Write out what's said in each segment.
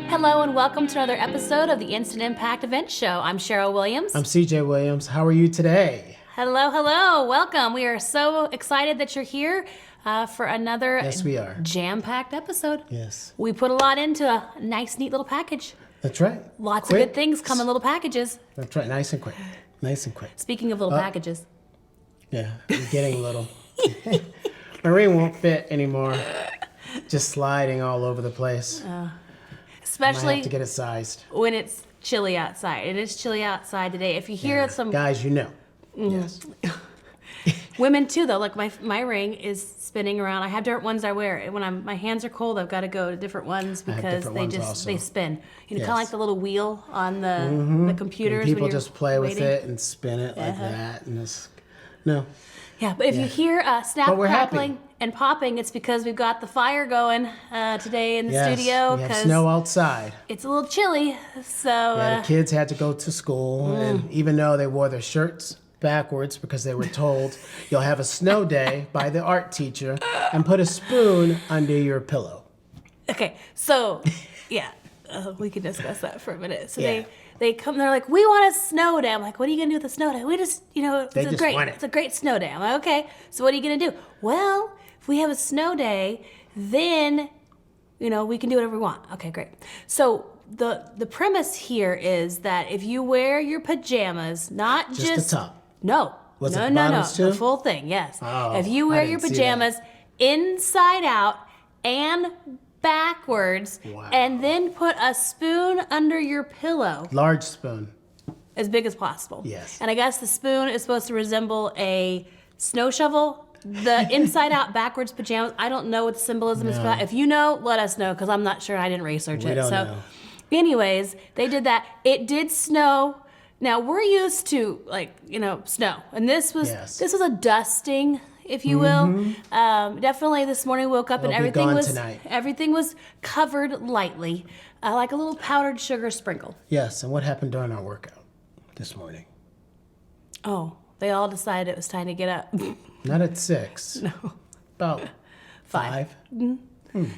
Hello and welcome to another episode of the Instant Impact Event Show. I'm Cheryl Williams. I'm CJ Williams. How are you today? Hello. Welcome. We are so excited that you're here for another Yes, we are. Jam-packed episode. Yes. We put a lot into a nice, neat little package. That's right. Lots Quick. of good things come in little packages. That's right. Nice and quick. Nice and quick. Speaking of little packages. Yeah, I'm getting little. My ring won't fit anymore. Just sliding all over the place. Might Especially have to get it sized. when it's chilly outside. It is chilly outside today. If you hear some... Guys, you know. Yes. Women too, though. Like my ring is spinning around. I have different ones I wear. When my hands are cold, I've got to go to different ones because they spin. You know, kind of like the little wheel on the computers. And people when you're just play waiting. with it and spin it like that, and it's Yeah, but if you hear snap, But we're crackling, happy. and popping, it's because we've got the fire going today in the studio. We have Because snow outside. it's a little chilly. So Yeah, the kids had to go to school, and even though they wore their shirts backwards because they were told you'll have a snow day by the art teacher, and put a spoon under your pillow. okay, so yeah, we can discuss that for a minute. So Yeah. they come, they're like, we want a snow day. I'm like, what are you gonna do with a snow day? We just, They just want it. it's a great snow day. I'm like, okay, so what are you gonna do? Well, if we have a snow day, then, we can do whatever we want. Okay, great. So the premise here is that if you wear your pajamas, not just the top. No. Was it no, the no, bottoms no. too? The full thing, yes. Oh, if you I wear didn't your see that. pajamas inside out and backwards, Wow. and then put a spoon under your pillow, Large spoon. as big as possible. Yes. And I guess the spoon is supposed to resemble a snow shovel. The inside out backwards pajamas, I don't know what the symbolism is for that. If you know, let us know, because I'm not sure. I didn't research We it. don't So know. anyways, they did that. It did snow. Now we're used to snow, and this was Yes. a dusting, if you will. Definitely this morning woke up and It'll be gone tonight. everything was covered lightly, like a little powdered sugar sprinkle. Yes, and what happened during our workout this morning? Oh, they all decided it was time to get up. Not at 6. No. About 5.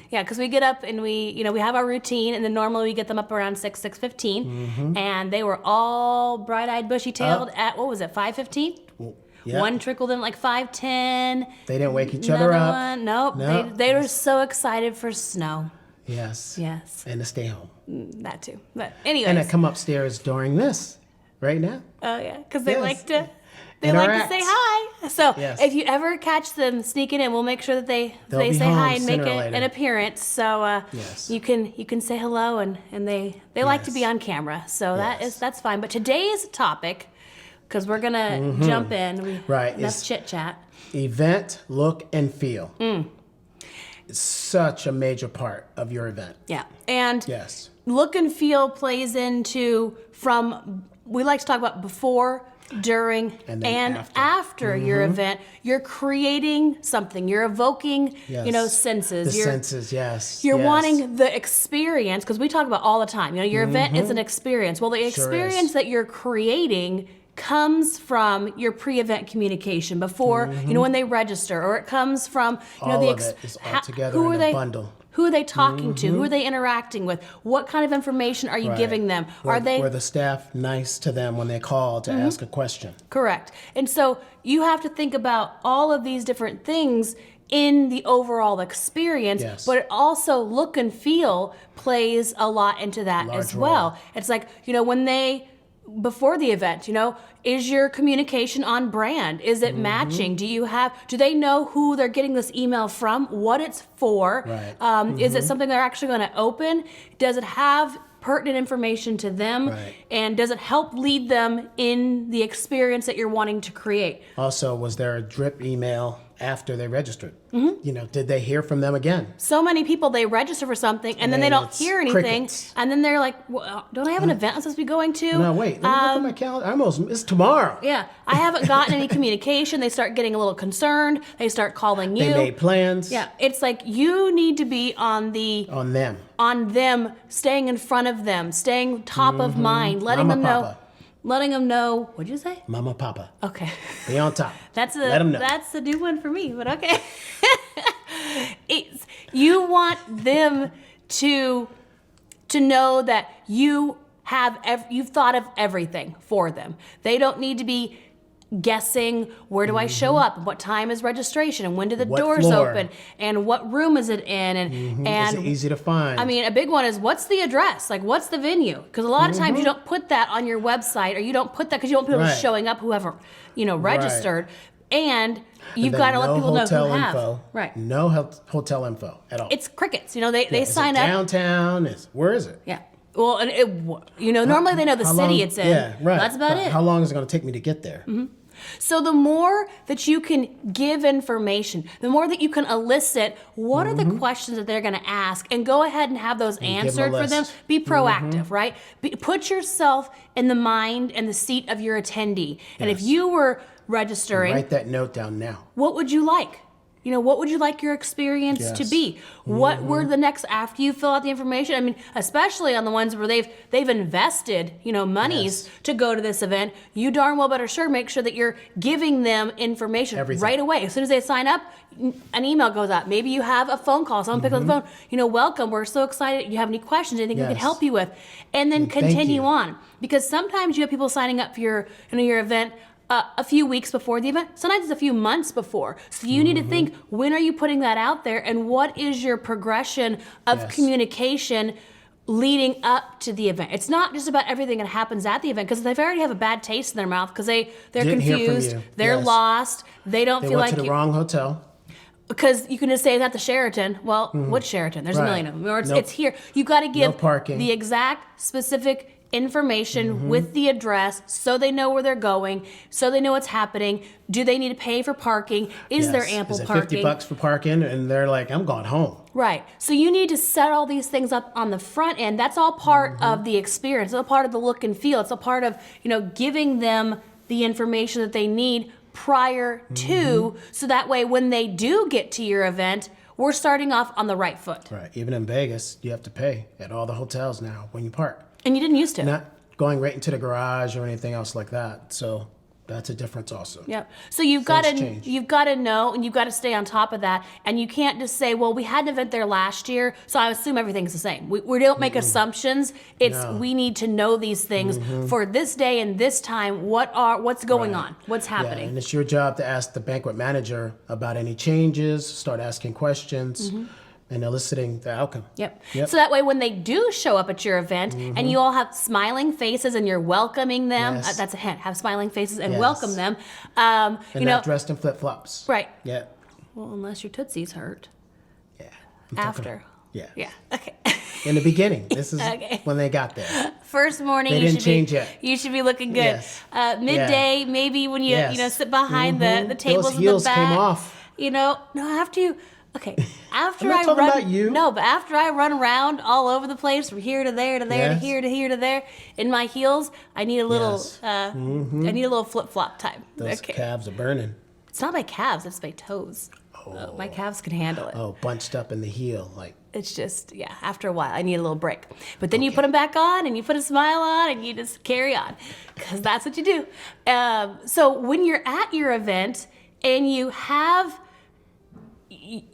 Yeah, because we get up and we have our routine, and then normally we get them up around 6:15, and they were all bright-eyed, bushy-tailed at, what was it, 5:15? Yeah. One trickled in like 5:10. They didn't wake each other Another up. one, nope. No. They were so excited for snow. Yes. Yes, And to stay home. that too. But anyways, And I come upstairs during this, right now. oh yeah, because they Yes. like to Interact. say hi. So Yes. if you ever catch them sneaking in, we'll make sure that they They'll be say home hi and make sooner or later. an appearance. So Yes. you can say hello, and they like to be Yes. on camera. So Yes. that's fine. But today's topic, because we're gonna jump in, Right, enough is- chit chat. Event, look, and feel. It's such a major part of your event. Yeah, and Yes. look and feel plays into we like to talk about before, during, And and then after your event. You're creating something. You're evoking, Yes. senses. The you're senses, yes. you're yes. wanting the experience, because we talk about all the time. Your event is an experience. Well, the experience is. that you're creating comes from your pre-event communication before, when they register, or it comes from, All the of it is all together who in are a they, bundle. Who are they talking to? Who are they interacting with? What kind of information are you Right. giving them? Were the staff nice to them when they call to ask a question? Correct. And so you have to think about all of these different things in the overall experience, Yes. but it also look and feel plays a lot into that Large as well. role. It's like, when they, before the event, is your communication on brand? Is it matching? Do they know who they're getting this email from, what it's for? Right. Is it something they're actually going to open? Does it have pertinent information to them? Right. And does it help lead them in the experience that you're wanting to create? Also, was there a drip email after they registered? Did they hear from them again? So many people, they register for something and then they don't it's hear anything. crickets. And then they're like, well, don't I have an event I'm supposed to be going to? No, wait. Let me look at my calendar. It's tomorrow. Yeah, I haven't gotten any communication. They start getting a little concerned. They start calling you. They made plans. Yeah, it's like you need to be on them, staying in front of them, staying top of mind, letting Mama, them know. Papa. Letting them know. What'd you say? Mama, Papa. Okay. Be on top. That's Let 'em know. That's a new one for me, but okay. You want them to know that you've thought of everything for them. They don't need to be guessing, where do I show up, what time is registration, and when do the doors floor? open, and what room is it in, and Is it easy to find? I mean, a big one is, what's the address? Like, what's the venue? Because a lot of times you don't put that on your website, or you don't put that because you want people Right. showing up who have, registered, and you've then got to let no people know hotel who have. info. Right. No hotel info at all. It's crickets. They Is sign it up. downtown? Where is it? Yeah. Well, and normally they know the How city long- it's in. Yeah, right. That's about But it. How long is it going to take me to get there? So the more that you can give information, the more that you can elicit what are the questions that they're going to ask, and go ahead and have those give 'em a answered for them. list. Be proactive, right? Put yourself in the mind and the seat of your attendee. And if Yes. you were registering, Write that note down now. what would you like? What would you like your experience to Yes. be? What were the next, after you fill out the information? I mean, especially on the ones where they've invested, monies Yes. to go to this event. You darn well better make sure that you're giving them information Everything. right away. As soon as they sign up, an email goes out. Maybe you have a phone call. Someone picks up the phone. Welcome. We're so excited. You have any questions? Anything we can Yes. help you with? And then Thank continue you. on, because sometimes you have people signing up for your event a few weeks before the event. Sometimes it's a few months before. So you need to think, when are you putting that out there, and what is your progression of Yes. communication leading up to the event? It's not just about everything that happens at the event, because they already have a bad taste in their mouth because they're Didn't hear from confused, you. they're Yes. lost, they don't They feel went like to the wrong hotel. because you can just say it's at the Sheraton. Well, what Sheraton? There's a Right. million of them. Or Nope. it's here. You've got to give parking. the exact specific information with the address, so they know where they're going, so they know what's happening. Do they need to pay for parking? Is there Yes. ample Is it parking? $50 for parking? And they're like, I'm going home. Right. So you need to set all these things up on the front end. That's all part of the experience. It's all part of the look and feel. It's a part of, giving them the information that they need prior to, so that way when they do get to your event, we're starting off on the right foot. Right. Even in Vegas, you have to pay at all the hotels now when you park. And you didn't used to. Not going right into the garage or anything else like that. So that's a difference also. Yep. So you've got to change. know, and you've got to stay on top of that. And you can't just say, well, we had an event there last year, so I assume everything's the same. We don't make assumptions. It's No. we need to know these things for this day and this time. What's going Right. on? What's Yeah, happening? and it's your job to ask the banquet manager about any changes, start asking questions, and eliciting the outcome. Yep. Yep. So that way, when they do show up at your event and you all have smiling faces and you're welcoming them, Yes. that's a hint. Have smiling faces and Yes. welcome them. And not dressed in flip-flops. Right. Yeah. Well, unless your tootsie's hurt. Yeah. I'm talking After. about- Yeah. Yeah. Okay. In the beginning. This is Okay. when they got there. First morning, They you didn't should change be, yet. You should be looking good. Yes. Midday, maybe when you Yes. sit behind the tables Those in heels the back. came off. No, after you. Okay, after I'm not I talking run. about you. No, but after I run around all over the place from here to there to there Yes. to here to here to there in my heels, I need a little. Yes. I need a little flip flop time. Those Okay. calves are burning. It's not my calves; it's my toes. My calves can handle it. Oh, bunched up in the heel. Like, It's just, after a while, I need a little break. But then you put them back on and you put a smile on and you just carry on, because that's what you do. So when you're at your event and you have,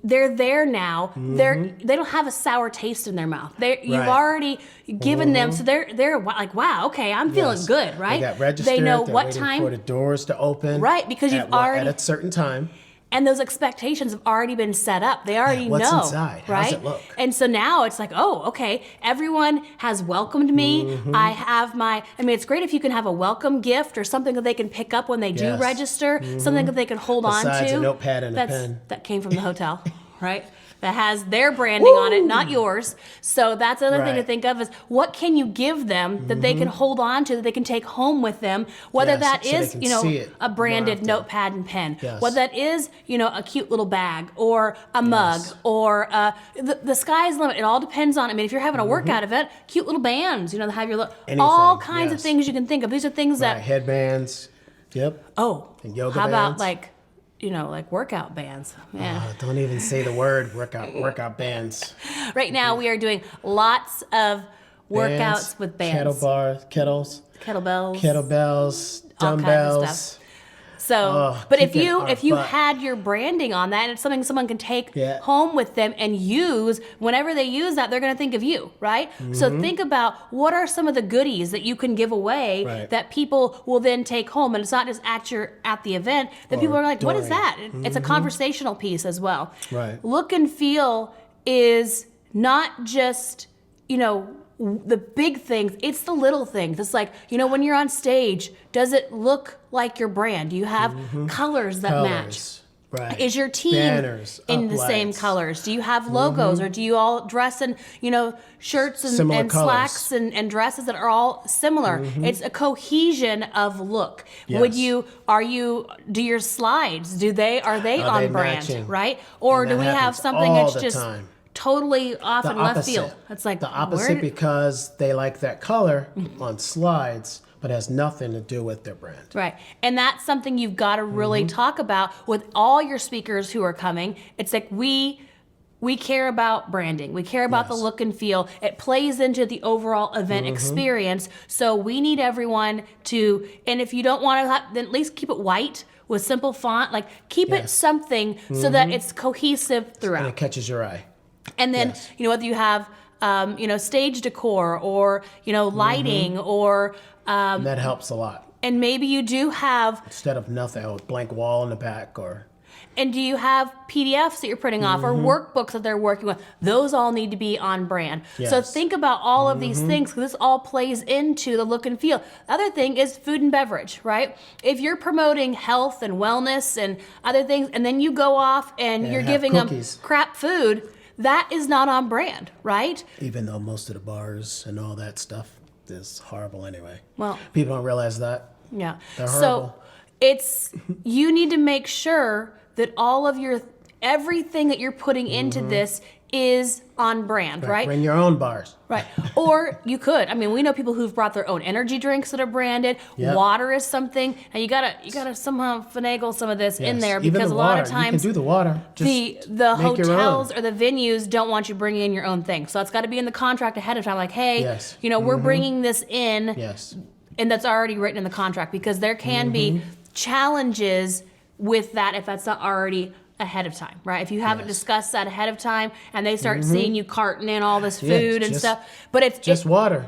they're there now, they don't have a sour taste in their mouth. You've Right. already given them, so they're like, wow, okay, I'm feeling yes. good, right? They got registered. They know they're what waiting time. for the doors to open. Right, because you've already- at a certain time. And those expectations have already been set up. They already what's know, inside? right? How's it look? And so now it's like, oh, okay, everyone has welcomed me. Mm-hmm. I have it's great if you can have a welcome gift or something that they can pick up when they do Yes. register, something that they can hold on Besides to. a notepad and a pen. That came from the hotel, right? That has their branding on it, not yours. So that's the other thing to Right. think of is, what can you give them that they can hold on to, that they can take home with them, whether Yes, that so they is, can see it a more branded often. notepad and pen, Yes. whether that is, a cute little bag or a mug or the sky's the limit. It all depends on, if you're having a workout event, cute little bands, that have your all Anything, kinds of yes. things you can think of. These are things Right, that, headbands. Yep. And yoga how about bands. like workout bands? Yeah. Don't even say the word workout bands. Right now we are doing lots of workouts Bands, with bands. Kettlebells, Kettlebells. kettlebells, All kinds of dumbbells. stuff. So, but if kicking you our butt. had your branding on that, and it's something someone can take Yeah. home with them and use, whenever they use that, they're going to think of you, right? So think about what are some of the goodies that you can give away Right. that people will then take home, and it's not just at the event that people are like, what is during. that? It's a conversational piece as well. Right. Look and feel is not just, the big things, it's the little things. It's like, when you're on stage, does it look like your brand? Do you have colors that match? Right. Is your team Banners, in the same uplights. colors? Do you have logos, or do you all dress in, shirts and, Similar and colors. slacks and dresses that are all similar? It's a cohesion of look. Yes. Do your slides, are they Are on they brand, matching? right? Or And do that we have happens something all that's the just time. totally off The in left opposite. field? It's like the opposite because they like that color on slides, but has nothing to do with their brand. Right. And that's something you've got to really talk about with all your speakers who are coming. It's like we care about branding. We care about the Yes. look and feel. It plays into the overall event experience. So we need everyone to, and if you don't want to, then at least keep it white with simple font. Like keep it Yes. something so that it's cohesive And throughout. it catches your eye. And then, Yes. whether you have, stage decor or, lighting or, And that helps a lot. and maybe you do have, Instead of nothing, a blank wall in the back or and do you have PDFs that you're printing off or workbooks that they're working with? Those all need to be on brand. So Yes. think about all of these things, because this all plays into the look and feel. The other thing is food and beverage, right? If you're promoting health and wellness and other things, and then you go off and you're have giving cookies. them crap food, that is not on brand, right? even though most of the bars and all that stuff is horrible anyway. Well, People don't realize that. yeah. They're So horrible. you need to make sure that all of everything that you're putting into this is on brand, right? Bring your own bars. Right. Or you could. I mean, we know people who've brought their own energy drinks that are branded. Yep. Water is something. And you gotta somehow finagle some of this in Yes. there, Even because the a lot water. of times you can do the water. Just the make your hotels own. or the venues don't want you bringing in your own thing. So it's got to be in the contract ahead of time. Like, hey, Yes. we're bringing this in, Yes. and that's already written in the contract, because there can be challenges with that if that's not already ahead of time, right? If you haven't Yes. discussed that ahead of time and they start seeing you carting in all this Yeah, food and just- stuff, but it's Just water.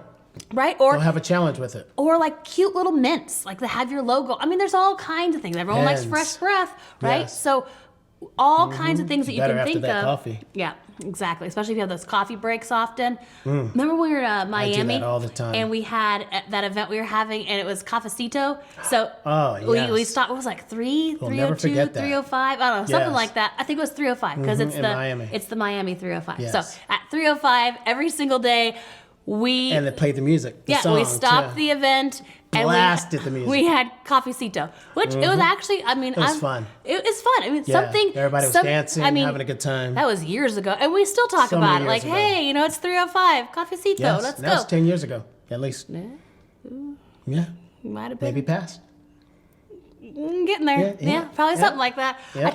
right, Don't have a challenge with it. or like cute little mints, like they have your logo. I mean, there's all kinds of things. Everyone likes Pens. fresh breath, right? Yes. So all kinds of things that you Better can after think that of. coffee. Yeah, exactly. Especially if you have those coffee breaks often. Remember when we were in Miami? that all the time. And we had that event we were having, and it was cafecito. So Oh, yes. we stopped. What was it, like 302, never forget that. 305? I don't know, something Yes. like that. I think it was 305 because in Miami. it's the Miami 305. Yes. So at 305 every single day, And they played the music. The we song, stopped too. the event and Blasted the music. we had cafecito, which it was actually. I mean, It was fun. It was fun. I mean, Yeah. something. Everybody was dancing, I mean, having a good time. that was years ago, and we still talk So about many it. Like, years ago. hey, it's 305 cafecito. Yes, Let's that go. was 10 years ago, at least. Yeah, Might have been maybe past. getting there. Yeah, probably yeah. something like that. Yeah.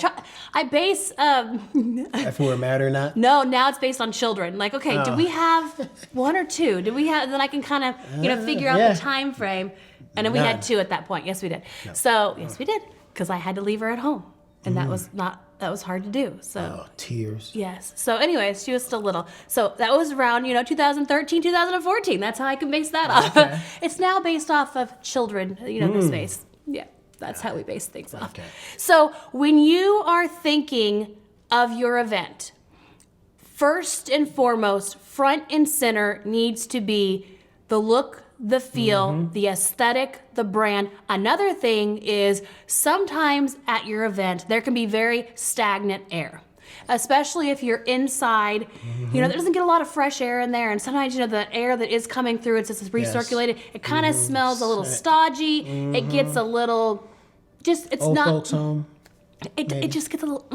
I base. If we were mad or not. No, now it's based on children. Like, okay, do we have one or two? Do we have? Then I can kind of, figure out yeah. the time frame. And then we None. had two at that point. Yes, we did. So yes, we did, because I had to leave her at home, and that was hard to do. So Oh, tears. yes. So anyways, she was still little. So that was around 2013, 2014. That's how I can base that off. Okay. It's now based off of children. The space. Yeah. That's how we base things off. Okay. So when you are thinking of your event, first and foremost, front and center needs to be the look, the feel, the aesthetic, the brand. Another thing is sometimes at your event, there can be very stagnant air. Especially if you're inside, there doesn't get a lot of fresh air in there, and sometimes the air that is coming through, it's just recirculated. It kind of smells a little stodgy. It gets a little, it's Old not. folks home. It just gets a little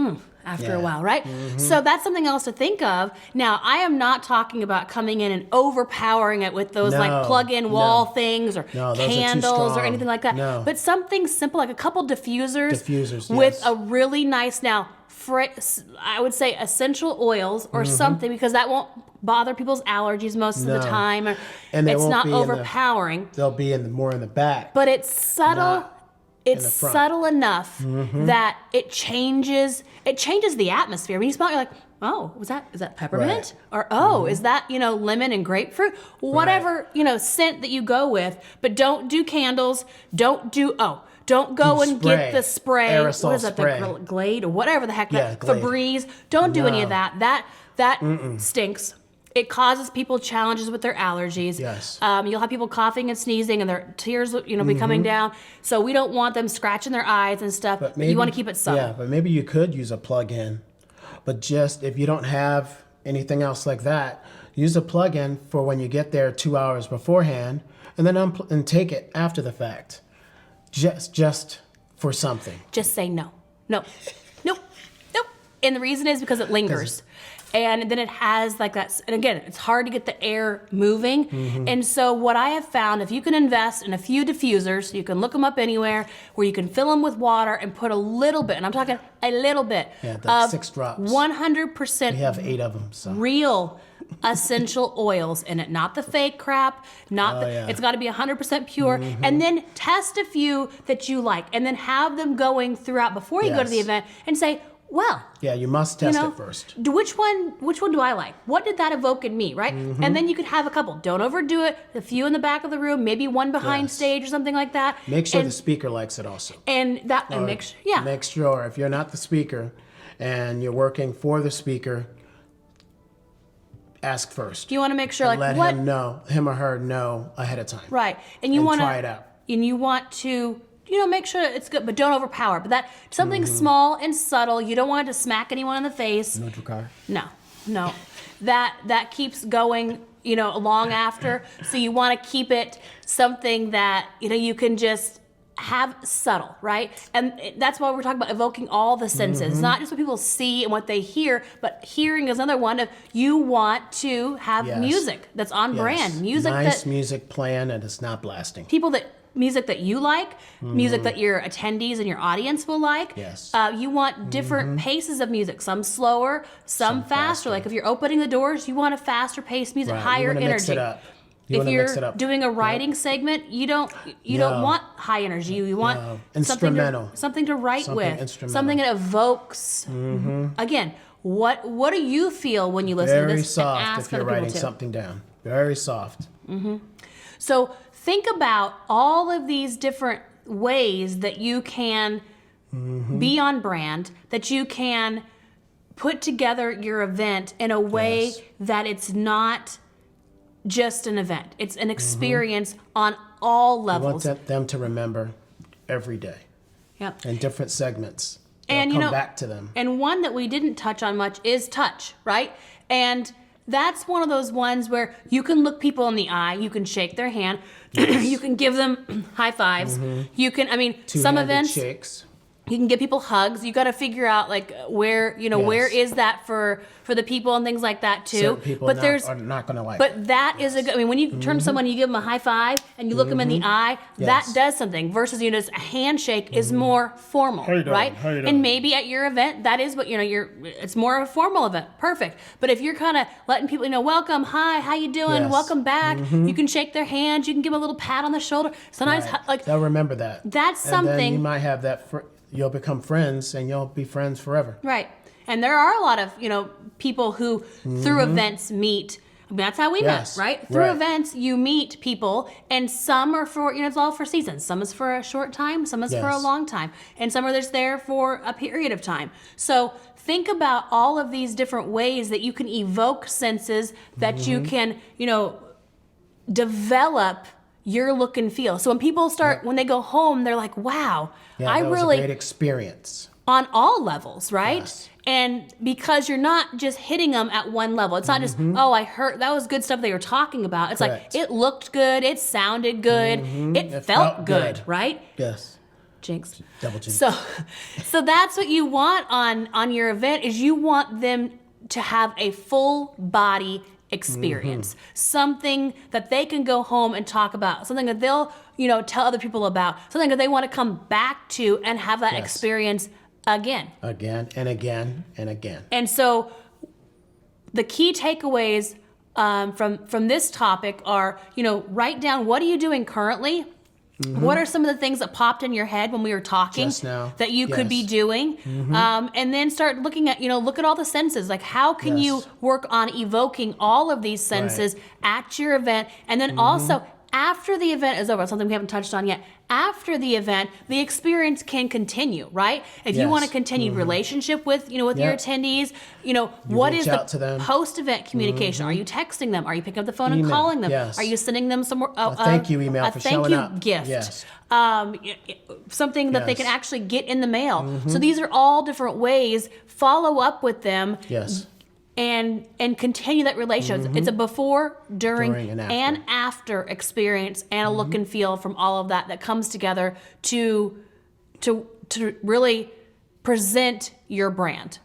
after a Yeah. while, right? So that's something else to think of. Now, I am not talking about coming in and overpowering it with those like No, plug-in wall no. things or No, those are too candles or strong. anything like that. No. But something simple, like a couple diffusers, Diffusers, with yes. a really nice, I would say essential oils or something, because that won't bother people's allergies most of the No. time. Or And they it's won't not be in the- overpowering. They'll be more in the back. But it's subtle. Not in it's the front. subtle enough that it changes the atmosphere. When you smell it, you're like, oh, is that peppermint? Right. Or is that, lemon and grapefruit? Whatever, scent that you go with, but don't do candles. Don't go and get the spray. Aerosol What is that? spray. The Glade or whatever the heck Yeah, that Glade. Febreze. Don't do any of No. that. That stinks. It causes people challenges with their allergies. Yes. You'll have people coughing and sneezing and their tears, be coming down. So we don't want them scratching their eyes and stuff. But You want to keep it subtle. Yeah, but maybe you could use a plug-in. But just if you don't have anything else like that, use a plug-in for when you get there 2 hours beforehand, and then and take it after the fact. Just for something. Just say no. No. Nope. Nope. And the reason is because it lingers. And then it has like that, and again, it's hard to get the air moving. And so what I have found, if you can invest in a few diffusers, you can look them up anywhere, where you can fill them with water and put a little bit, and I'm talking a little bit, Yeah, like 6 drops. 100% We have 8 of them. So. real essential oils in it, not the fake crap, Yeah. it's got to be 100% pure. And then test a few that you like, and then have them going throughout before you go to the Yes. event and say, well, Yeah, you must test it first. which one do I like? What did that evoke in me, right? And then you could have a couple. Don't overdo it. A few in the back of the room, maybe one behind Yes. stage or something like that. Make sure and, the speaker likes it also. and that and make sure, Make sure if you're not the speaker and you're working for the speaker, ask first. you want to make sure And like let what him or her know ahead of time. right, and you And want to try it out. and you want to make sure it's good, but don't overpower. But that something small and subtle. You don't want it to smack anyone in the face. No car. No. That keeps going, long after. So you want to keep it something that, you can just have subtle, right? And that's why we're talking about evoking all the senses. It's not just what people see and what they hear, but hearing is another one of you want to have Yes. music that's on brand. Music nice music playing and it's not blasting. music that you like, music that your attendees and your audience will like. Yes. You want different paces of music, some slower, some faster. Like if you're opening the doors, you want a faster paced music, Right. higher You wanna energy. mix it up. You If wanna you're mix it up. doing a writing segment, you don't No. want high energy. You want No. something Instrumental. something to write Something with, instrumental. something that evokes. Again, what do you feel when you listen to Very this? And soft ask if you're other people writing too. something down. Very soft. So think about all of these different ways that you can be on brand, that you can put together your event in a way Yes. that it's not just an event. It's an experience on all I want levels. them to remember every day Yep. in different segments. They'll And come back to them. And one that we didn't touch on much is touch, right? And that's one of those ones where you can look people in the eye, you can shake their hand, you can give them high fives. You can, some Two-handed events, shakes. you can give people hugs. You got to figure out like where, where is that for the people and things like that too. Certain people but are not going to like it. But that is a good, when you turn to someone, you give them a high five and you look them in the eye, that Yes. does something versus, just a handshake is more formal, How you doing? right? How you doing? And maybe at your event, that is what, it's more of a formal event. Perfect. But if you're kind of letting people, welcome, hi, how you doing? Yes. Welcome back. You can shake their hands. You can give them a little pat on the shoulder. Sometimes Right. They'll remember that. that's And then something. you might have that. You'll become friends, and you'll be friends forever. Right. And there are a lot of, people who through events meet. That's how we Yes, met, right? Through right. events, you meet people, and some are for, it's all for seasons. Some is for a short time, some is for a Yes. long time, and some are just there for a period of time. So think about all of these different ways that you can evoke senses, that you can, develop your look and feel. So when people start, when they go home, they're like, wow, Yeah, I that was really, a great experience. on all levels, right? Yes. And because you're not just hitting them at one level. It's not just, oh, I heard that was good stuff they were talking about. It's Correct. like, it looked good, it sounded good, it felt good, right? Yes. Jinx. Double jinx. So that's what you want on your event, is you want them to have a full body experience, something that they can go home and talk about, something that they'll tell other people about, something that they want to come back to and have that Yes. experience again. Again and again and again. And so the key takeaways from this topic are, write down, what are you doing currently? What are some of the things that popped in your head when we were talking Just now. that you could be Yes. doing? And then start looking at, look at all the senses. Like, how can you Yes. work on evoking all of these senses at your event? And then also, after the event is over, something we haven't touched on yet, after the event, the experience can continue, right? If you Yes. want a continued relationship with, with your Yep. attendees, what reach is out to them. post-event communication? Are you texting them? Are you picking up the phone and Email. calling them? Yes. Are you sending them some A thank you email a for thank showing you up. gift? Yes. Something that they Yes. can actually get in the mail. So these are all different ways. Follow up with them. Yes. And continue that relationship. It's a before, during and after experience, and a look and feel from all of that comes together to really present your brand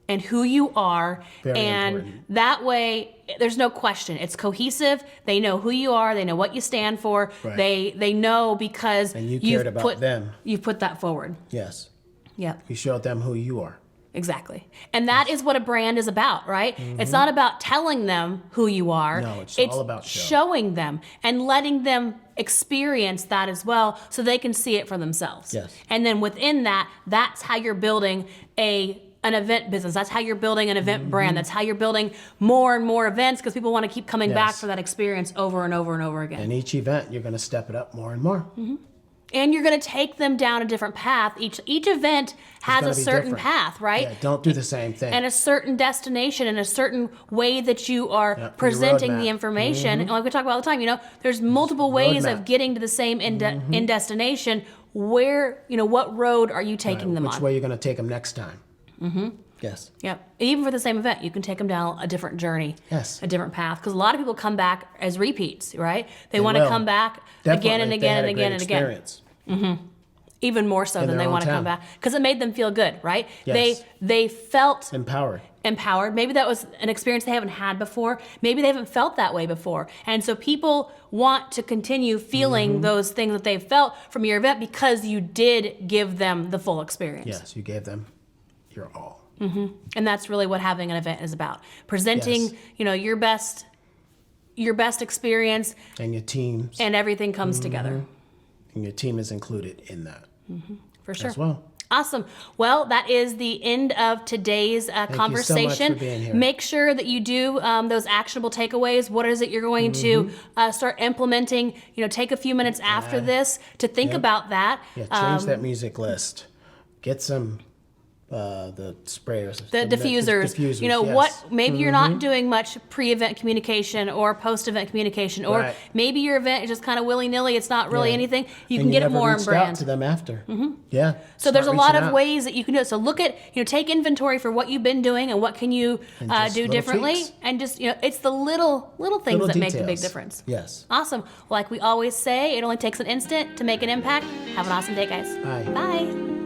and who you are. Very and important. that way there's no question. It's cohesive. They know who you are. They know what you stand for. Right. They know because And you you've cared about put them. You've put that forward. Yes. Yep. You showed them who you are. Exactly. And that is what a brand is about, right? It's not about telling them who you are. No, it's all about showing them and letting them experience that as well so they can see it for themselves. Yes. And then within that, that's how you're building an event business. That's how you're building an event brand. That's how you're building more and more events because people want to keep coming back Yes. for that experience over and over and over again. And each event, you're going to step it up more and more. And you're going to take them down a different path. Each event has gonna a be certain different. path, right? Yeah, don't do the same thing. And a certain destination and a certain way that you are Yep, your presenting roadmap. the information. And like we talk about all the time, there's multiple ways of Roadmap. getting to the same end destination. Where, what road are you taking them Which on? way you're going to take them next time. Yes. Yep. Even for the same event, you can take them down a different journey, Yes. a different path. Because a lot of people come back as repeats, right? They want to will. come back Definitely, again and if they again had and a great again and again. experience. Even more so In than their they own want to come town. back because it made them feel good, right? Yes. They felt Empowered. empowered. Maybe that was an experience they haven't had before. Maybe they haven't felt that way before. And so people want to continue feeling those things that they've felt from your event because you did give them the full experience. Yes, you gave them your all. And that's really what having an event is about. Presenting, Yes. your best experience, And your teams. and everything comes together. And your team is included in that For sure. as well. Awesome. Well, that is the end of today's conversation. for being here. Make sure that you do those actionable takeaways. What is it you're going to start implementing? Take a few minutes after this to think about that. Yeah, change that music list. Get some the sprayers. The diffusers. Diffusers, Yes. What maybe you're not doing much pre-event communication or post-event communication, or Right. maybe your event is just kind of willy-nilly. It's not really Yeah. anything. You And can get it never more in reached brand. out to them after. Yeah. So there's a Start lot reaching of out. ways that you can do it. So look at, take inventory for what you've been doing and what can you And just do little differently. tweaks. And just, it's the little things Little that make the big details. difference. Yes. Awesome. Like we always say, it only takes an instant to make an impact. Have an awesome day, guys. Bye. Bye.